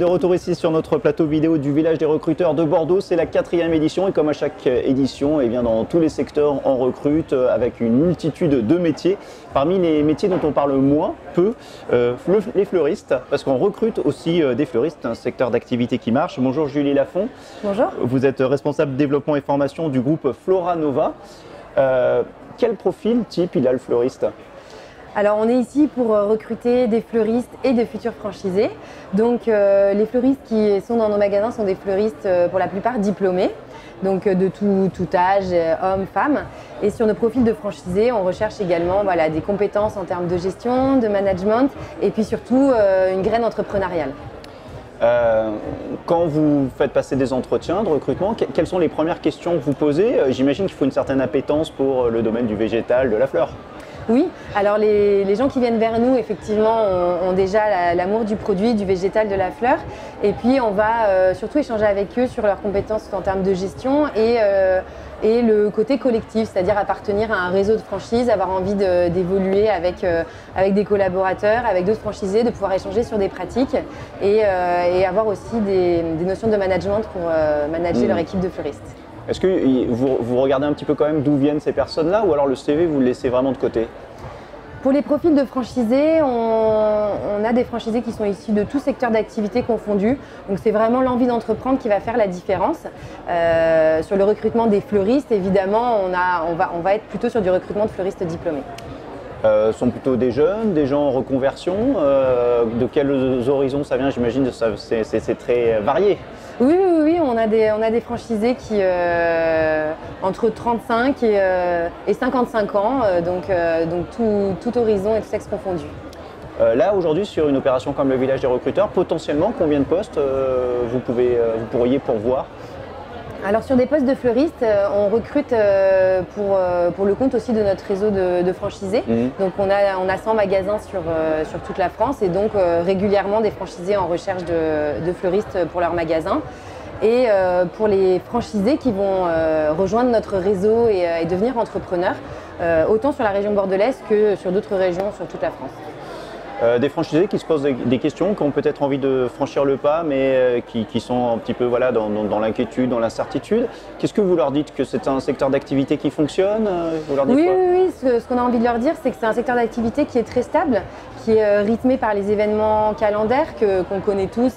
De retour ici sur notre plateau vidéo du village des recruteurs de Bordeaux, c'est la 4e édition et comme à chaque édition, eh bien dans tous les secteurs on recrute avec une multitude de métiers. Parmi les métiers dont on parle moins, peu, les fleuristes, parce qu'on recrute aussi des fleuristes, un secteur d'activité qui marche. Bonjour Julie Lafont. Bonjour. Vous êtes responsable développement et formation du groupe Floranova. Quel profil type il a le fleuriste ? Alors on est ici pour recruter des fleuristes et de futurs franchisés. Donc les fleuristes qui sont dans nos magasins sont des fleuristes pour la plupart diplômés, donc de tout âge, hommes, femmes. Et sur nos profils de franchisés, on recherche également des compétences en termes de gestion, de management et puis surtout une graine entrepreneuriale. Quand vous faites passer des entretiens de recrutement, quelles sont les premières questions que vous posez ? J'imagine qu'il faut une certaine appétence pour le domaine du végétal, de la fleur. Oui, alors les gens qui viennent vers nous, effectivement, ont déjà l'amour du produit, du végétal, de la fleur. Et puis, on va surtout échanger avec eux sur leurs compétences en termes de gestion et le côté collectif, c'est-à-dire appartenir à un réseau de franchises, avoir envie d'évoluer avec des collaborateurs, avec d'autres franchisés, de pouvoir échanger sur des pratiques et avoir aussi des notions de management pour manager leur équipe de fleuristes. Est-ce que vous regardez un petit peu quand même d'où viennent ces personnes-là ou alors le CV vous le laissez vraiment de côté ? Pour les profils de franchisés, on a des franchisés qui sont issus de tout secteur d'activité confondu. Donc c'est vraiment l'envie d'entreprendre qui va faire la différence. Sur le recrutement des fleuristes, évidemment, on va être plutôt sur du recrutement de fleuristes diplômés. Sont plutôt des jeunes, des gens en reconversion. De quels horizons ça vient? J'imagine que c'est très varié. Oui, on a des franchisés qui entre 35 et 55 ans, donc tout horizon et tout sexe confondu. Là aujourd'hui sur une opération comme le village des recruteurs, potentiellement combien de postes vous pourriez pourvoir? Alors sur des postes de fleuristes, on recrute pour le compte aussi de notre réseau de franchisés. Donc on a 100 magasins sur toute la France et donc régulièrement des franchisés en recherche de fleuristes pour leurs magasins. Et pour les franchisés qui vont rejoindre notre réseau et devenir entrepreneurs, autant sur la région bordelaise que sur d'autres régions sur toute la France. Des franchisés qui se posent des questions, qui ont peut-être envie de franchir le pas, mais qui sont un petit peu dans l'inquiétude, dans l'incertitude. Qu'est-ce que vous leur dites? Que c'est un secteur d'activité qui fonctionne? Vous leur dites quoi? Oui. Ce qu'on a envie de leur dire, c'est que c'est un secteur d'activité qui est très stable, qui est rythmé par les événements calendaires qu'on connaît tous.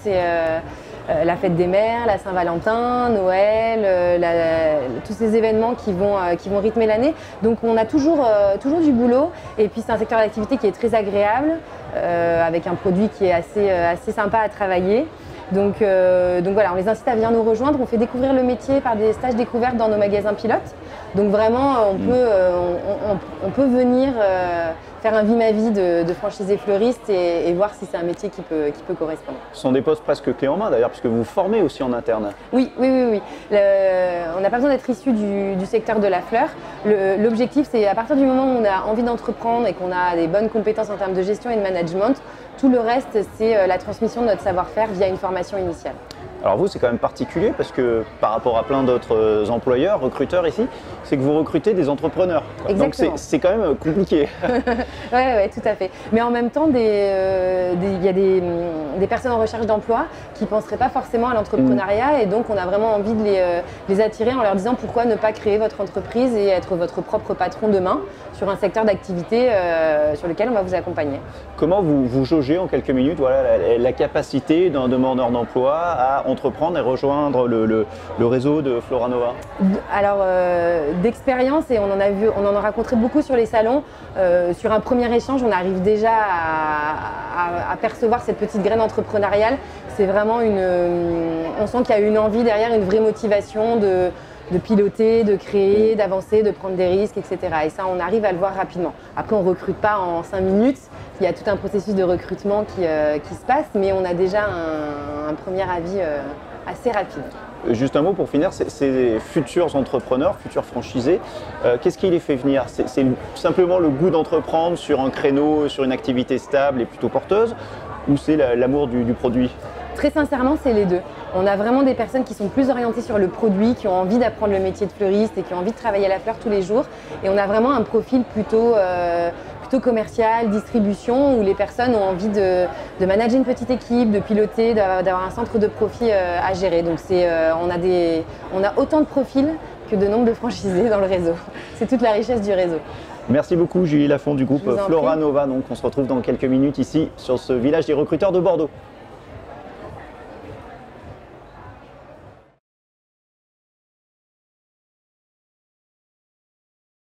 La fête des mères, la Saint-Valentin, Noël, tous ces événements qui vont rythmer l'année. Donc on a toujours du boulot et puis c'est un secteur d'activité qui est très agréable, avec un produit qui est assez sympa à travailler. Donc voilà, on les incite à venir nous rejoindre. On fait découvrir le métier par des stages découvertes dans nos magasins pilotes. Donc vraiment, on peut venir faire un vie-ma-vie de franchisé fleuriste et voir si c'est un métier qui peut correspondre. Ce sont des postes presque clés en main d'ailleurs, puisque vous formez aussi en interne. Oui. On n'a pas besoin d'être issu du secteur de la fleur. L'objectif, c'est à partir du moment où on a envie d'entreprendre et qu'on a des bonnes compétences en termes de gestion et de management, tout le reste, c'est la transmission de notre savoir-faire via une formation initiale. Alors vous, c'est quand même particulier parce que par rapport à plein d'autres employeurs, recruteurs ici, c'est que vous recrutez des entrepreneurs. Exactement. Donc c'est quand même compliqué. Oui, tout à fait. Mais en même temps, il y a des personnes en recherche d'emploi qui ne penseraient pas forcément à l'entrepreneuriat et donc on a vraiment envie de les attirer en leur disant pourquoi ne pas créer votre entreprise et être votre propre patron demain sur un secteur d'activité sur lequel on va vous accompagner. Comment vous jaugez en quelques minutes la capacité d'un demandeur d'emploi à entreprendre et rejoindre le réseau de Floranova? Alors d'expérience, et on en a rencontré beaucoup sur les salons, sur un premier échange on arrive déjà à percevoir cette petite graine entrepreneuriale. C'est vraiment on sent qu'il y a une envie derrière, une vraie motivation de piloter, de créer, d'avancer, de prendre des risques, etc. Et ça, on arrive à le voir rapidement. Après, on ne recrute pas en 5 minutes. Il y a tout un processus de recrutement qui se passe, mais on a déjà un premier avis assez rapide. Juste un mot pour finir, ces futurs entrepreneurs, futurs franchisés, qu'est-ce qui les fait venir? C'est simplement le goût d'entreprendre sur un créneau, sur une activité stable et plutôt porteuse, ou c'est l'amour du produit? Très sincèrement, c'est les deux. On a vraiment des personnes qui sont plus orientées sur le produit, qui ont envie d'apprendre le métier de fleuriste et qui ont envie de travailler à la fleur tous les jours. Et on a vraiment un profil plutôt plutôt commercial, distribution, où les personnes ont envie de manager une petite équipe, de piloter, d'avoir un centre de profit à gérer. Donc on a autant de profils que de nombre de franchisés dans le réseau. C'est toute la richesse du réseau. Merci beaucoup Julie Lafont du groupe Je vous en Flora prie. Nova. Donc on se retrouve dans quelques minutes ici sur ce village des recruteurs de Bordeaux.